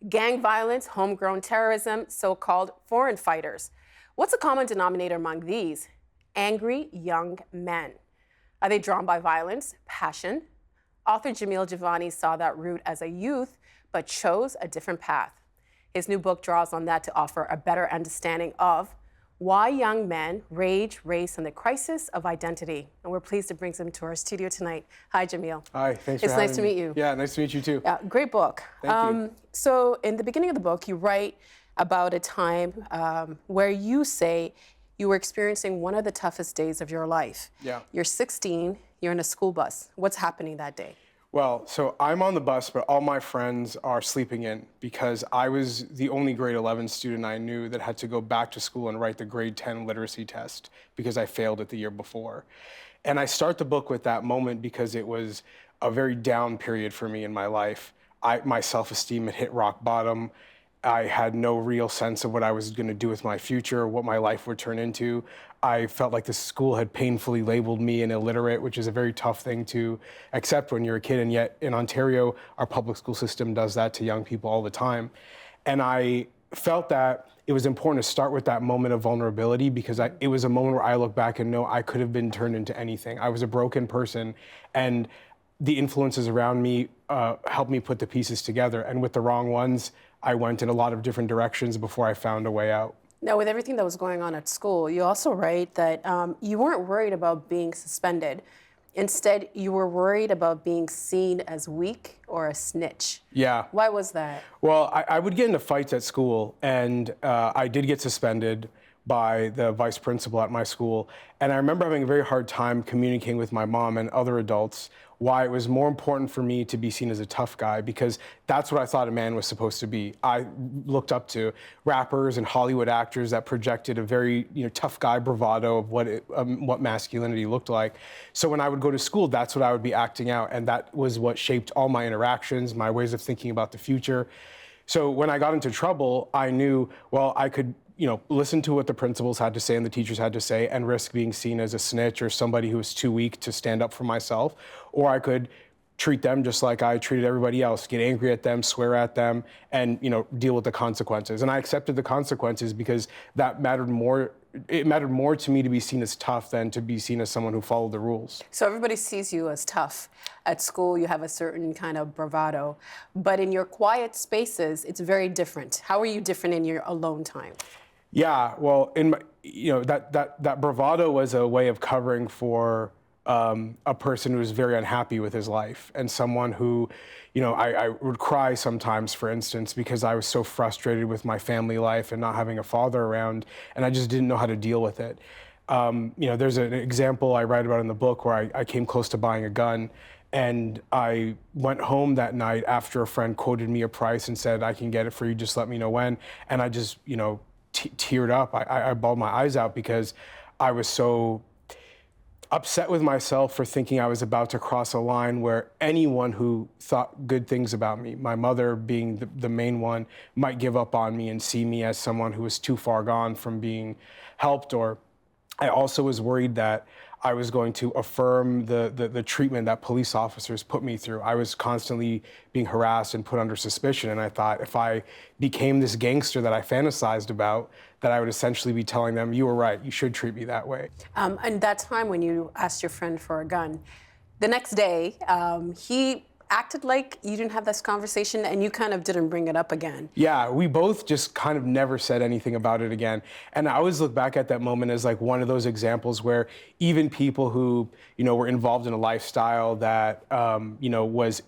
Gang violence, homegrown terrorism, so-called foreign fighters. What's the common denominator among these? Angry young men. Are they drawn by violence, passion? Author Jamil Jivani saw that route as a youth, but chose a different path. His new book draws on that to offer a better understanding of why young men rage, race, and the crisis of identity. And we're pleased to bring him to our studio tonight. Hi, Jamil. Hi, thanks for having me. It's nice to meet you. Yeah, nice to meet you too. Great book. Thank you. So in the beginning of the book, you write about a time where you say you were experiencing one of the toughest days of your life. Yeah. You're 16, you're in a school bus. What's happening that day? Well, so I'm on the bus, but all my friends are sleeping in because I was the only grade 11 student I knew that had to go back to school and write the grade 10 literacy test because I failed it the year before. And I start the book with that moment because it was a very down period for me in my life. My self-esteem had hit rock bottom. I had no real sense of what I was going to do with my future, what my life would turn into. I felt like the school had painfully labeled me an illiterate, which is a very tough thing to accept when you're a kid. And yet in Ontario, our public school system does that to young people all the time. And I felt that it was important to start with that moment of vulnerability because it was a moment where I look back and know I could have been turned into anything. I was a broken person, and the influences around me helped me put the pieces together. And with the wrong ones, I went in a lot of different directions before I found a way out. Now, with everything that was going on at school, you also write that you weren't worried about being suspended. Instead, you were worried about being seen as weak or a snitch. Yeah. Why was that? Well, I would get into fights at school, and I did get suspended by the vice principal at my school. And I remember having a very hard time communicating with my mom and other adults why it was more important for me to be seen as a tough guy, because that's what I thought a man was supposed to be. I looked up to rappers and Hollywood actors that projected a very tough guy bravado of what masculinity looked like. So when I would go to school, that's what I would be acting out, and that was what shaped all my interactions, my ways of thinking about the future. So when I got into trouble, I knew, well, I could listen to what the principals had to say and the teachers had to say and risk being seen as a snitch or somebody who was too weak to stand up for myself. Or I could treat them just like I treated everybody else, get angry at them, swear at them, and deal with the consequences. And I accepted the consequences because that mattered more. It mattered more to me to be seen as tough than to be seen as someone who followed the rules. So everybody sees you as tough. At school, you have a certain kind of bravado. But in your quiet spaces, it's very different. How are you different in your alone time? Yeah, well, in my, that bravado was a way of covering for a person who was very unhappy with his life, and someone who, I would cry sometimes, for instance, because I was so frustrated with my family life and not having a father around, and I just didn't know how to deal with it. There's an example I write about in the book where I came close to buying a gun, and I went home that night after a friend quoted me a price and said, "I can get it for you, just let me know when," and I just, teared up. I bawled my eyes out because I was so upset with myself for thinking I was about to cross a line where anyone who thought good things about me, my mother being the main one, might give up on me and see me as someone who was too far gone from being helped. Or I also was worried that I was going to affirm the treatment that police officers put me through. I was constantly being harassed and put under suspicion, and I thought if I became this gangster that I fantasized about, that I would essentially be telling them, you were right, you should treat me that way. And that time when you asked your friend for a gun, the next day, he acted like you didn't have this conversation and you kind of didn't bring it up again. Yeah, we both just kind of never said anything about it again. And I always look back at that moment as like one of those examples where even people who, were involved in a lifestyle that,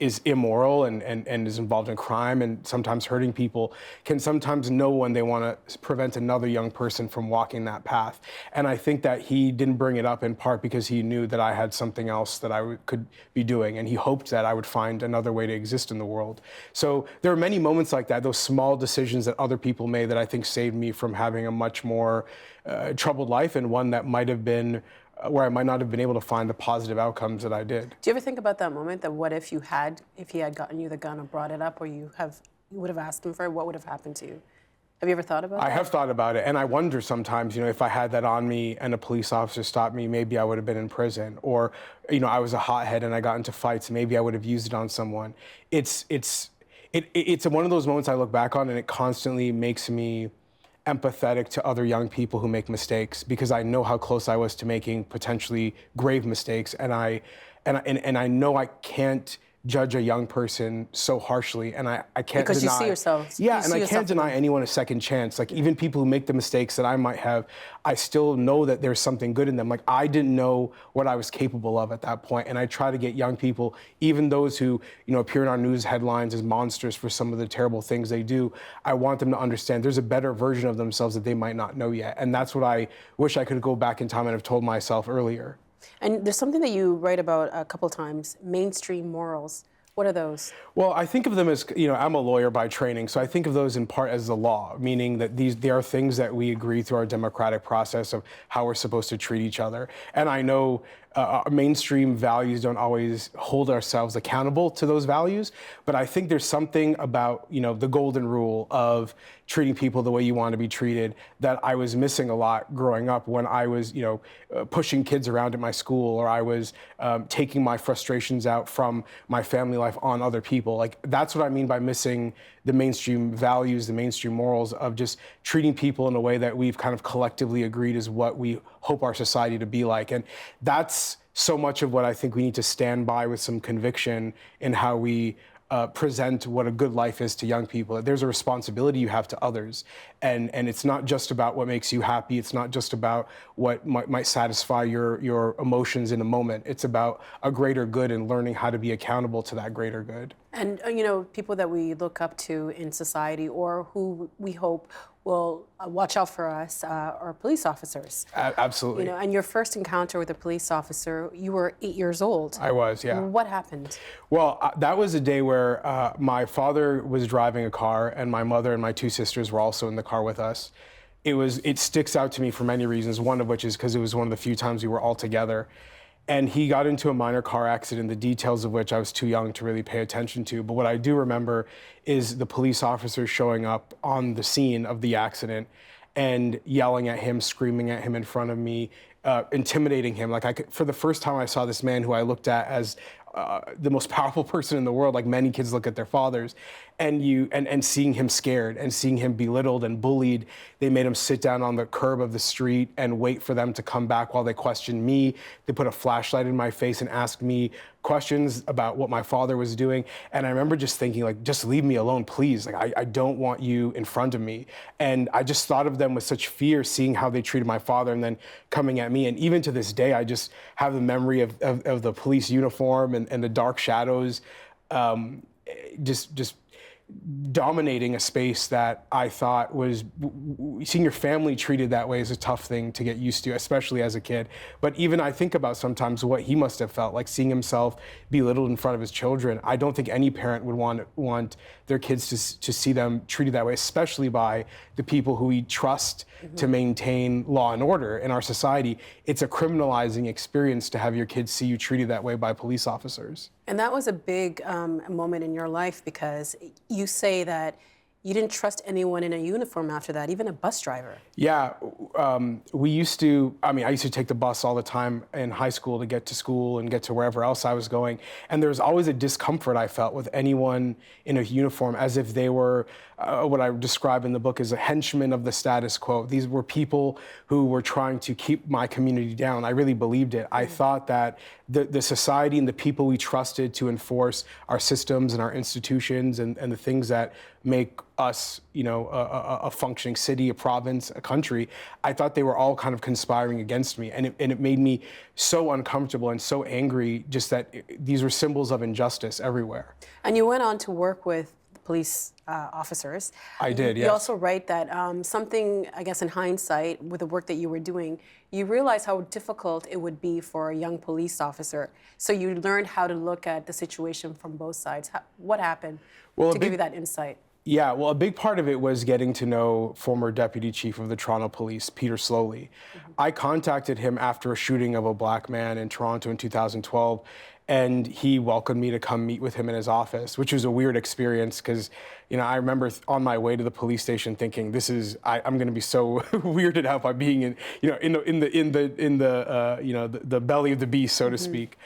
is immoral and is involved in crime and sometimes hurting people can sometimes know when they want to prevent another young person from walking that path. And I think that he didn't bring it up in part because he knew that I had something else that I could be doing, and he hoped that I would find another way to exist in the world. So there are many moments like that, those small decisions that other people made that I think saved me from having a much more troubled life, and one that might have been where I might not have been able to find the positive outcomes that I did. Do you ever think about that moment, that what if he had gotten you the gun or brought it up, or you would have asked him for it, what would have happened to you? Have you ever thought about that? I have thought about it, and I wonder sometimes, if I had that on me and a police officer stopped me, maybe I would have been in prison. Or, I was a hothead and I got into fights, maybe I would have used it on someone. It's it's one of those moments I look back on, and it constantly makes me empathetic to other young people who make mistakes, because I know how close I was to making potentially grave mistakes, and I know I can't judge a young person so harshly, and I can't Because deny. you see yourself. Yeah, you and I can't deny anyone a second chance. Like, even people who make the mistakes that I might have, I still know that there's something good in them. Like, I didn't know what I was capable of at that point, and I try to get young people, even those who, appear in our news headlines as monsters for some of the terrible things they do, I want them to understand there's a better version of themselves that they might not know yet. And that's what I wish I could go back in time and have told myself earlier. And there's something that you write about a couple times, mainstream morals. What are those? Well, I think of them as, I'm a lawyer by training, so I think of those in part as the law, meaning that they are things that we agree through our democratic process of how we're supposed to treat each other. And I know mainstream values don't always hold ourselves accountable to those values, but I think there's something about, the golden rule of treating people the way you want to be treated that I was missing a lot growing up when I was, pushing kids around at my school, or I was taking my frustrations out from my family life on other people. Like, that's what I mean by missing the mainstream values, the mainstream morals of just treating people in a way that we've kind of collectively agreed is what we hope our society to be like. And that's so much of what I think we need to stand by with some conviction in how we present what a good life is to young people. There's a responsibility you have to others. And it's not just about what makes you happy. It's not just about what might satisfy your emotions in a moment. It's about a greater good and learning how to be accountable to that greater good. And, people that we look up to in society, or who we hope will watch out for us, are police officers. Absolutely. And your first encounter with a police officer, you were 8 years old. I was, yeah. What happened? Well, that was a day where my father was driving a car, and my mother and my two sisters were also in the car with us. It sticks out to me for many reasons, one of which is because it was one of the few times we were all together. And he got into a minor car accident, the details of which I was too young to really pay attention to. But what I do remember is the police officers showing up on the scene of the accident and yelling at him, screaming at him in front of me, intimidating him. Like, for the first time I saw this man who I looked at as the most powerful person in the world, like many kids look at their fathers, and seeing him scared and seeing him belittled and bullied. They made him sit down on the curb of the street and wait for them to come back while they questioned me. They put a flashlight in my face and asked me questions about what my father was doing. And I remember just thinking, like, just leave me alone, please. Like, I don't want you in front of me. And I just thought of them with such fear, seeing how they treated my father and then coming at me. And even to this day, I just have the memory of the police uniform and the dark shadows, just dominating a space that I thought was, seeing your family treated that way is a tough thing to get used to, especially as a kid. But even I think about sometimes what he must have felt like, seeing himself belittled in front of his children. I don't think any parent would want their kids to see them treated that way, especially by the people who we trust to maintain law and order in our society. It's a criminalizing experience to have your kids see you treated that way by police officers. And that was a big moment in your life, because you say that you didn't trust anyone in a uniform after that, even a bus driver. Yeah, I used to take the bus all the time in high school to get to school and get to wherever else I was going. And there was always a discomfort I felt with anyone in a uniform, as if they were what I describe in the book as a henchman of the status quo. These were people who were trying to keep my community down. I really believed it. I thought that the society and the people we trusted to enforce our systems and our institutions and the things that make us, a functioning city, a province, a country, I thought they were all kind of conspiring against me. And it made me so uncomfortable and so angry, just that these were symbols of injustice everywhere. And you went on to work with police officers. I did, yes. You also write that something, I guess in hindsight, with the work that you were doing, you realized how difficult it would be for a young police officer. So you learned how to look at the situation from both sides. What happened to give you that insight? Yeah, well, a big part of it was getting to know former Deputy Chief of the Toronto Police, Peter Slowly. I contacted him after a shooting of a black man in Toronto in 2012, and he welcomed me to come meet with him in his office, which was a weird experience because, I remember on my way to the police station thinking, I'm going to be so weirded out by being in the belly of the beast, so to speak.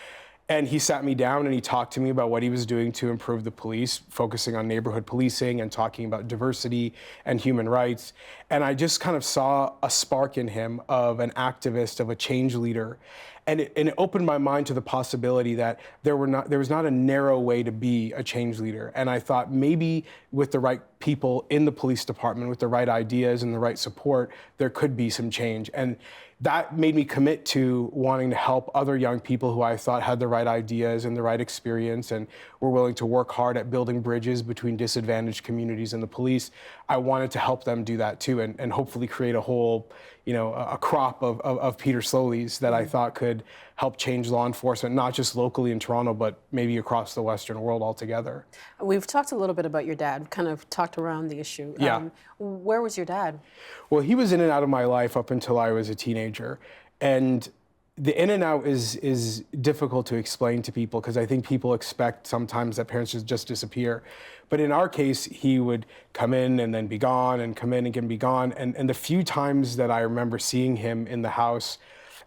And he sat me down and he talked to me about what he was doing to improve the police, focusing on neighborhood policing and talking about diversity and human rights. And I just kind of saw a spark in him of an activist, of a change leader. And it opened my mind to the possibility that there was not a narrow way to be a change leader. And I thought maybe with the right people in the police department, with the right ideas and the right support, there could be some change. And that made me commit to wanting to help other young people who I thought had the right ideas and the right experience and were willing to work hard at building bridges between disadvantaged communities and the police. I wanted to help them do that too, and hopefully create a whole, a crop of Peter Sloleys that I thought could help change law enforcement, not just locally in Toronto, but maybe across the Western world altogether. We've talked a little bit about your dad, kind of talked around the issue. Yeah. Where was your dad? Well, he was in and out of my life up until I was a teenager. And the in and out is difficult to explain to people because I think people expect sometimes that parents just disappear. But in our case, he would come in and then be gone and come in and again be gone. And the few times that I remember seeing him in the house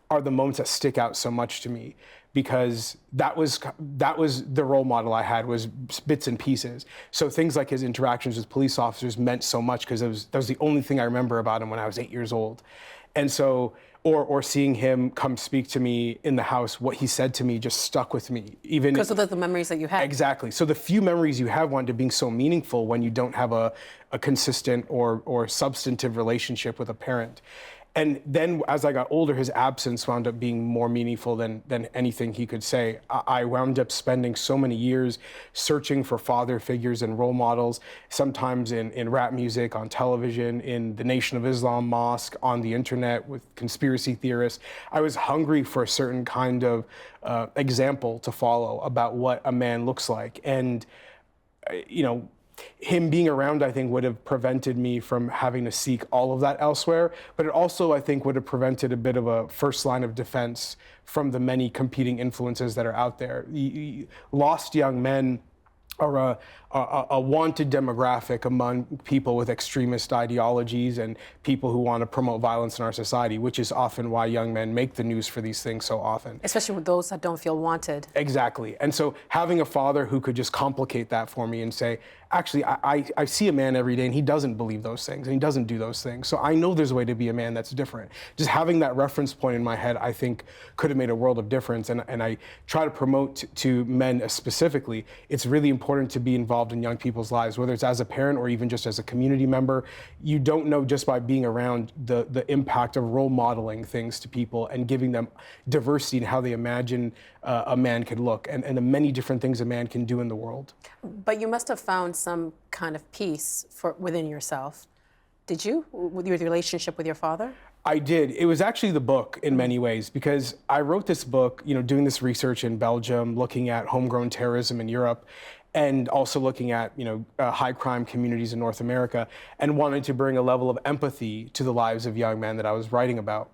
are the moments that stick out so much to me, because that was the role model I had, was bits and pieces. So things like his interactions with police officers meant so much because that was the only thing I remember about him when I was 8 years old. And so, or seeing him come speak to me in the house, what he said to me just stuck with me. Even because of the memories that you had. Exactly. So the few memories you have wind up being so meaningful when you don't have a consistent or substantive relationship with a parent. And then as I got older, his absence wound up being more meaningful than anything he could say. I wound up spending so many years searching for father figures and role models, sometimes in rap music, on television, in the Nation of Islam mosque, on the internet with conspiracy theorists. I was hungry for a certain kind of example to follow about what a man looks like. And, him being around, I think, would have prevented me from having to seek all of that elsewhere. But it also, I think, would have prevented a bit of a first line of defense from the many competing influences that are out there. Lost young men are a wanted demographic among people with extremist ideologies and people who want to promote violence in our society, which is often why young men make the news for these things so often. Especially with those that don't feel wanted. Exactly. And so having a father who could just complicate that for me and say, actually, I see a man every day and he doesn't believe those things and he doesn't do those things. So I know there's a way to be a man that's different. Just having that reference point in my head, I think, could have made a world of difference. And I try to promote to men specifically, it's really important to be involved in young people's lives, whether it's as a parent or even just as a community member. You don't know just by being around the impact of role modeling things to people and giving them diversity in how they imagine a man could look and the many different things a man can do in the world. But you must have found some kind of peace within yourself. Did you, with your relationship with your father? I did. It was actually the book in many ways, because I wrote this book, doing this research in Belgium, looking at homegrown terrorism in Europe, and also looking at, high crime communities in North America, and wanted to bring a level of empathy to the lives of young men that I was writing about.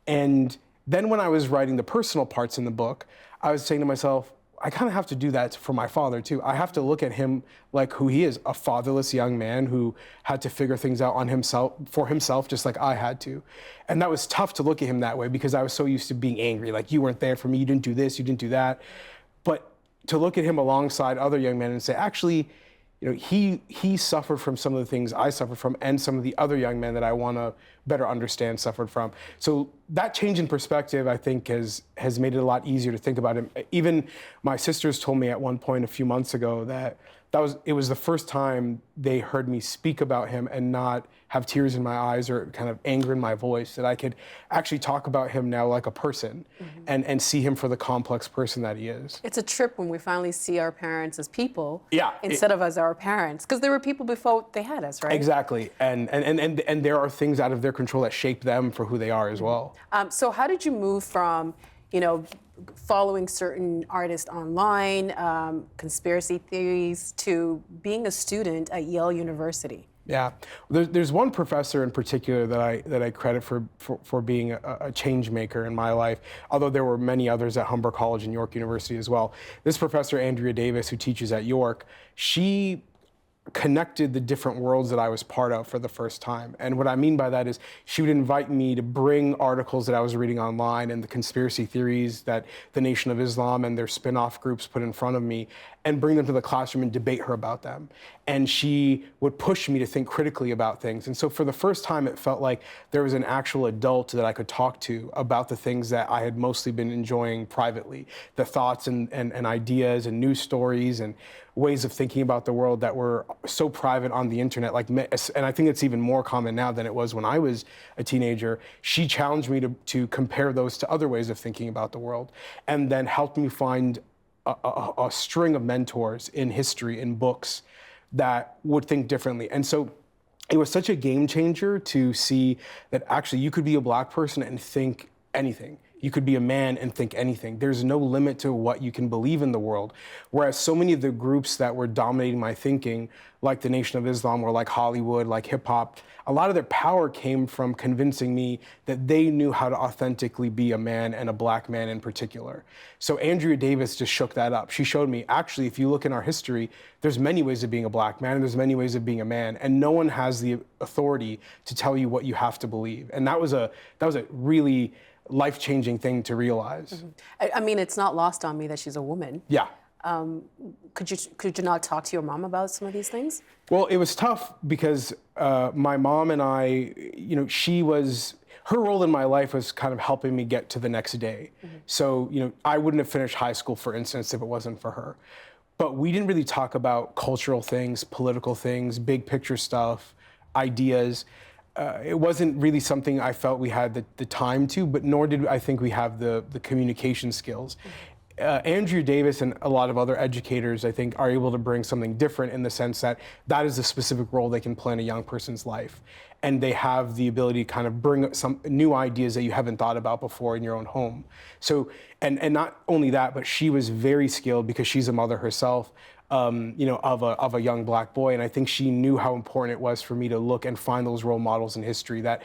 And then when I was writing the personal parts in the book, I was saying to myself, I kind of have to do that for my father too. I have to look at him like who he is, a fatherless young man who had to figure things out for himself, just like I had to. And that was tough to look at him that way, because I was so used to being angry, like, you weren't there for me, you didn't do this, you didn't do that. But to look at him alongside other young men and say, actually, he suffered from some of the things I suffered from, and some of the other young men that I want to better understand suffered from. So that change in perspective, I think, has made it a lot easier to think about him. Even my sisters told me at one point a few months ago that it was the first time they heard me speak about him and not have tears in my eyes or kind of anger in my voice, that I could actually talk about him now like a person, and see him for the complex person that he is. It's a trip when we finally see our parents as people, yeah, instead of as our parents, because there were people before they had us, right? Exactly, and there are things out of their control that shape them for who they are as well. So how did you move from, following certain artists online, conspiracy theories, to being a student at Yale University? Yeah, there's one professor in particular that I credit for being a change maker in my life, although there were many others at Humber College and York University as well. This professor, Andrea Davis, who teaches at York, she connected the different worlds that I was part of for the first time. And what I mean by that is she would invite me to bring articles that I was reading online and the conspiracy theories that the Nation of Islam and their spin-off groups put in front of me and bring them to the classroom and debate her about them. And she would push me to think critically about things. And so for the first time, it felt like there was an actual adult that I could talk to about the things that I had mostly been enjoying privately, the thoughts and ideas and news stories and ways of thinking about the world that were so private on the internet, and I think it's even more common now than it was when I was a teenager. She challenged me to compare those to other ways of thinking about the world, and then helped me find a string of mentors in history, in books, that would think differently. And so it was such a game changer to see that actually you could be a Black person and think anything. You could be a man and think anything. There's no limit to what you can believe in the world. Whereas so many of the groups that were dominating my thinking, like the Nation of Islam or like Hollywood, like hip hop, a lot of their power came from convincing me that they knew how to authentically be a man, and a Black man in particular. So Andrea Davis just shook that up. She showed me, actually, if you look in our history, there's many ways of being a Black man and there's many ways of being a man, and no one has the authority to tell you what you have to believe. And that was a really life-changing thing to realize. I mean, it's not lost on me that she's a woman. Yeah. Could you not talk to your mom about some of these things? Well, it was tough because my mom and I, her role in my life was kind of helping me get to the next day. So, I wouldn't have finished high school, for instance, if it wasn't for her. But we didn't really talk about cultural things, political things, big picture stuff, ideas. It wasn't really something I felt we had the time to, but nor did I think we have the communication skills. Andrew Davis and a lot of other educators, I think, are able to bring something different in the sense that that is the specific role they can play in a young person's life. And they have the ability to kind of bring some new ideas that you haven't thought about before in your own home. So, and not only that, but she was very skilled because she's a mother herself. Of a young Black boy, and I think she knew how important it was for me to look and find those role models in history, that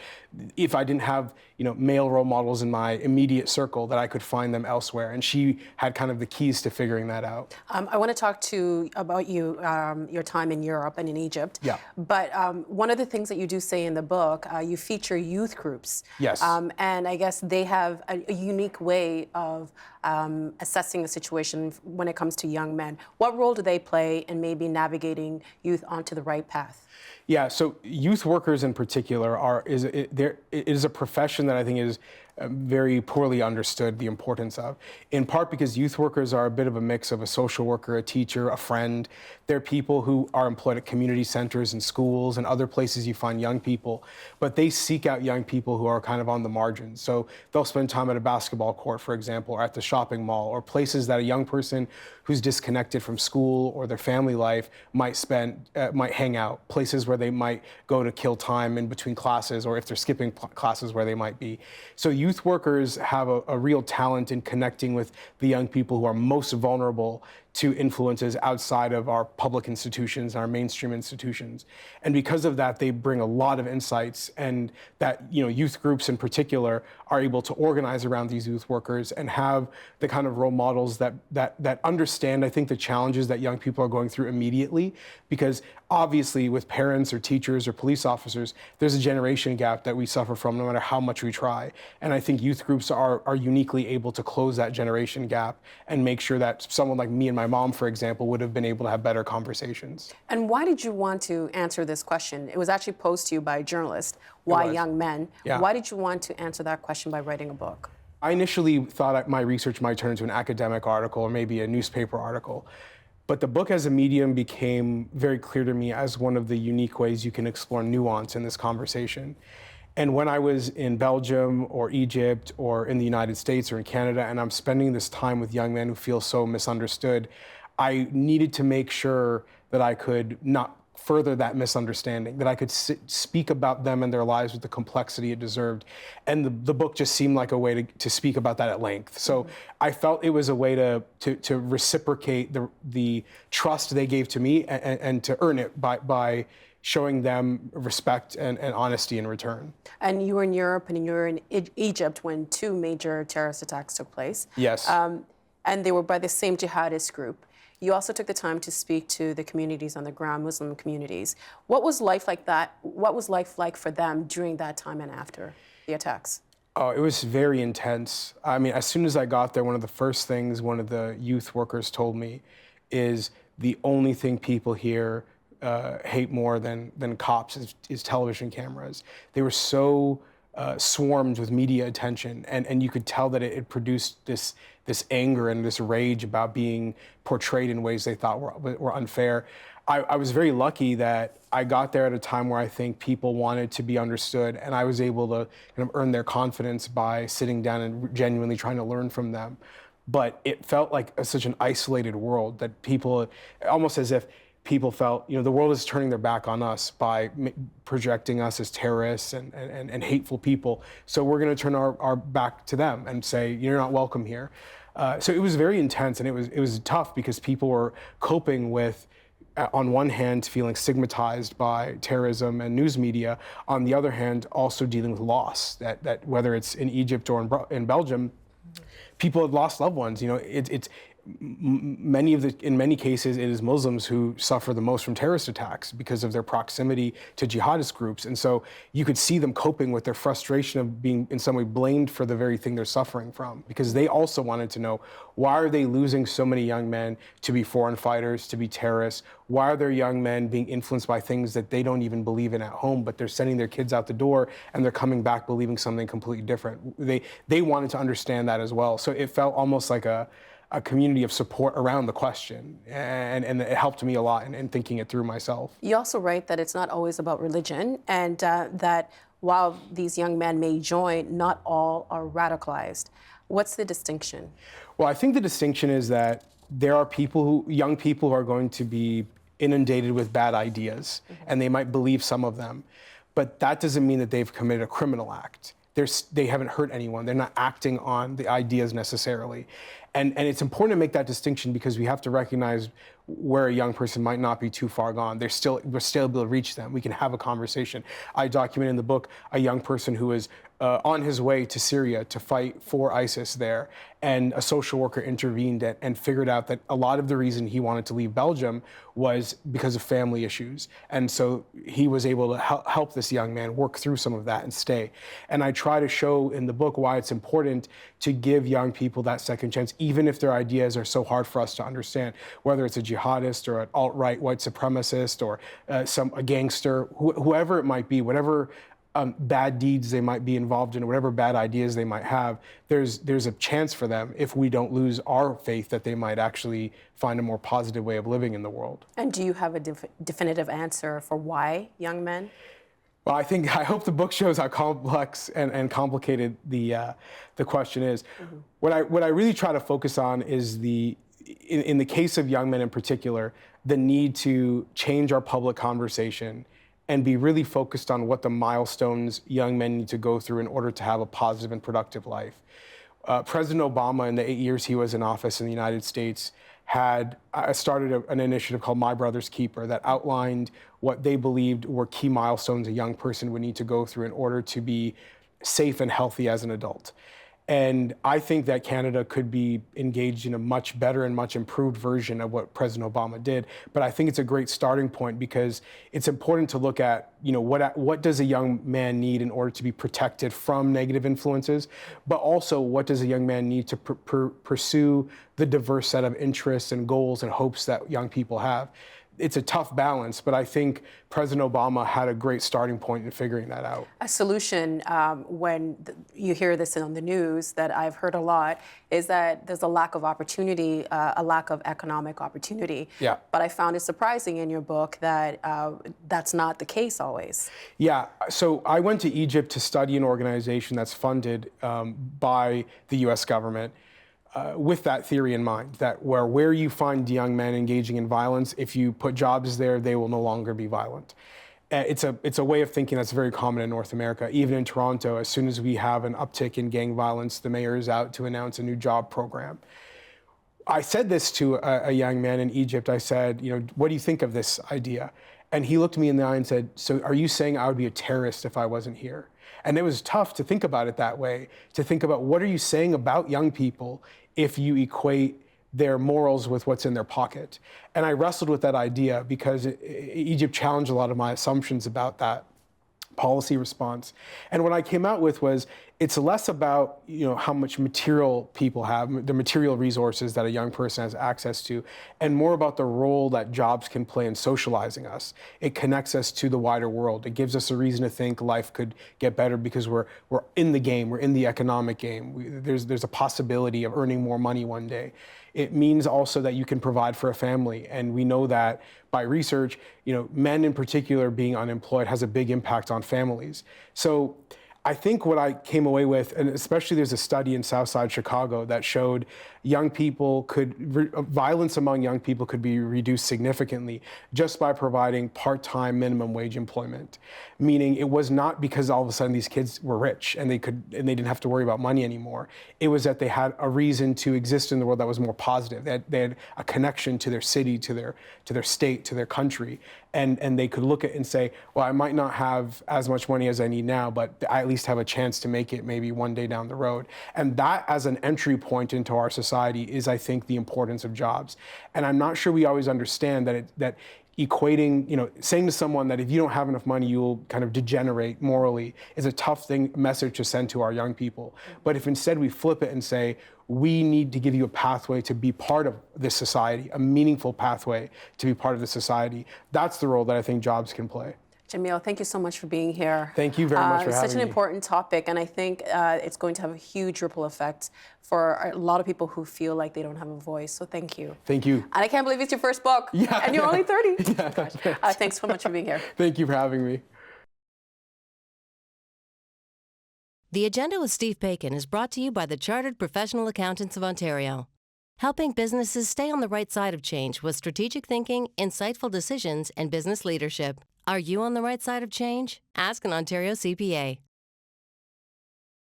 if I didn't have male role models in my immediate circle, that I could find them elsewhere, and she had kind of the keys to figuring that out. I want to talk about you, your time in Europe and in Egypt. Yeah. But one of the things that you do say in the book, you feature youth groups. Yes. And I guess they have a unique way of assessing the situation when it comes to young men. What role do they play in maybe navigating youth onto the right path? Yeah, so youth workers in particular it is a profession that I think is very poorly understood the importance of, in part because youth workers are a bit of a mix of a social worker, a teacher, a friend. They're people who are employed at community centers and schools and other places you find young people, but they seek out young people who are kind of on the margins. So they'll spend time at a basketball court, for example, or at the shopping mall, or places that a young person who's disconnected from school or their family life might hang out, places where they might go to kill time in between classes, or if they're skipping classes where they might be. So youth workers have a real talent in connecting with the young people who are most vulnerable to influences outside of our public institutions, our mainstream institutions. And because of that, they bring a lot of insights, and that youth groups in particular are able to organize around these youth workers and have the kind of role models that understand, I think, the challenges that young people are going through immediately. Because obviously with parents or teachers or police officers, there's a generation gap that we suffer from no matter how much we try. And I think youth groups are uniquely able to close that generation gap and make sure that someone like me and my mom, for example, would have been able to have better conversations. And why did you want to answer this question? It was actually posed to you by a journalist. Why young men? Yeah. Why did you want to answer that question by writing a book? I initially thought my research might turn into an academic article or maybe a newspaper article. But the book as a medium became very clear to me as one of the unique ways you can explore nuance in this conversation. And when I was in Belgium or Egypt or in the United States or in Canada, and I'm spending this time with young men who feel so misunderstood, I needed to make sure that I could not further that misunderstanding, that I could speak about them and their lives with the complexity it deserved. And the book just seemed like a way to speak about that at length. So I felt it was a way to reciprocate the trust they gave to me and to earn it by showing them respect and honesty in return. And you were in Europe and you were in Egypt when 2 major terrorist attacks took place. Yes. And they were by the same jihadist group. You also took the time to speak to the communities on the ground, Muslim communities. What was life like that? What was life like for them during that time and after the attacks? Oh, it was very intense. I mean, as soon as I got there, one of the first things one of the youth workers told me is the only thing people here hate more than cops is television cameras. They were so swarmed with media attention, and you could tell that it produced this anger and this rage about being portrayed in ways they thought were unfair. I was very lucky that I got there at a time where I think people wanted to be understood, and I was able to kind of earn their confidence by sitting down and genuinely trying to learn from them. But it felt like such an isolated world that people, almost as if people felt, the world is turning their back on us by projecting us as terrorists and hateful people. So we're going to turn our back to them and say, you're not welcome here. So it was very intense, and it was tough because people were coping with, on one hand, feeling stigmatized by terrorism and news media. On the other hand, also dealing with loss. That whether it's in Egypt or in Belgium, people had lost loved ones. In many cases, it is Muslims who suffer the most from terrorist attacks because of their proximity to jihadist groups. And so you could see them coping with their frustration of being in some way blamed for the very thing they're suffering from, because they also wanted to know, why are they losing so many young men to be foreign fighters, to be terrorists? Why are their young men being influenced by things that they don't even believe in at home, but they're sending their kids out the door and they're coming back believing something completely different? They wanted to understand that as well. So it felt almost like a community of support around the question, and it helped me a lot in thinking it through myself. You also write that it's not always about religion, and that while these young men may join, not all are radicalized. What's the distinction? Well, I think the distinction is that there are young people who are going to be inundated with bad ideas, and they might believe some of them, but that doesn't mean that they've committed a criminal act. They haven't hurt anyone. They're not acting on the ideas necessarily. And it's important to make that distinction, because we have to recognize where a young person might not be too far gone. We're still able to reach them. We can have a conversation. I document in the book a young person who was on his way to Syria to fight for ISIS there, and a social worker intervened and figured out that a lot of the reason he wanted to leave Belgium was because of family issues. And so he was able to help this young man work through some of that and stay. And I try to show in the book why it's important to give young people that second chance, even if their ideas are so hard for us to understand, whether it's a jihadist or an alt-right white supremacist or a gangster, whoever it might be, whatever bad deeds they might be involved in, whatever bad ideas they might have, there's a chance for them, if we don't lose our faith, that they might actually find a more positive way of living in the world. And do you have a definitive answer for why young men? Well, I hope the book shows how complex and complicated the question is. Mm-hmm. What I really try to focus on is in the case of young men in particular, the need to change our public conversation and be really focused on what the milestones young men need to go through in order to have a positive and productive life. President Obama, in the 8 years he was in office in the United States, had started an initiative called My Brother's Keeper that outlined what they believed were key milestones a young person would need to go through in order to be safe and healthy as an adult. And I think that Canada could be engaged in a much better and much improved version of what President Obama did. But I think it's a great starting point, because it's important to look at, what does a young man need in order to be protected from negative influences, but also what does a young man need to pursue the diverse set of interests and goals and hopes that young people have. It's a tough balance, but I think President Obama had a great starting point in figuring that out. A solution, when you hear this on the news, that I've heard a lot, is that there's a lack of opportunity, a lack of economic opportunity. Yeah. But I found it surprising in your book that that's not the case always. Yeah, so I went to Egypt to study an organization that's funded by the US government. With that theory in mind, that where you find young men engaging in violence, if you put jobs there, they will no longer be violent. It's a way of thinking that's very common in North America. Even in Toronto, as soon as we have an uptick in gang violence, the mayor is out to announce a new job program. I said this to a young man in Egypt. I said, what do you think of this idea? And he looked me in the eye and said, so are you saying I would be a terrorist if I wasn't here? And it was tough to think about it that way, to think about what are you saying about young people if you equate their morals with what's in their pocket. And I wrestled with that idea because Egypt challenged a lot of my assumptions about that policy response. And what I came out with was it's less about how much material people have, the material resources that a young person has access to, and more about the role that jobs can play in socializing us. It connects us to the wider world. It gives us a reason to think life could get better because we're in the game, we're in the economic game. There's a possibility of earning more money one day. It means also that you can provide for a family. And we know that by research, men in particular being unemployed has a big impact on families. So I think what I came away with, and especially there's a study in Southside Chicago that showed violence among young people could be reduced significantly just by providing part-time minimum wage employment. Meaning it was not because all of a sudden these kids were rich and they didn't have to worry about money anymore. It was that they had a reason to exist in the world that was more positive. They had a connection to their city, to their state, to their country. And they could look at it and say, well, I might not have as much money as I need now, but I at least have a chance to make it maybe one day down the road. And that as an entry point into our society is, I think, the importance of jobs. And I'm not sure we always understand that equating, saying to someone that if you don't have enough money, you'll kind of degenerate morally is a tough message to send to our young people. But if instead we flip it and say, we need to give you a pathway to be part of this society, a meaningful pathway to be part of this society, that's the role that I think jobs can play. Jamil, thank you so much for being here. Thank you very much for having me. Such an important topic, and I think it's going to have a huge ripple effect for a lot of people who feel like they don't have a voice. So thank you. Thank you. And I can't believe it's your first book. Yeah. And you're only 30. Yeah. Gosh. Thanks so much for being here. Thank you for having me. The Agenda with Steve Paikin is brought to you by the Chartered Professional Accountants of Ontario, helping businesses stay on the right side of change with strategic thinking, insightful decisions, and business leadership. Are you on the right side of change? Ask an Ontario CPA.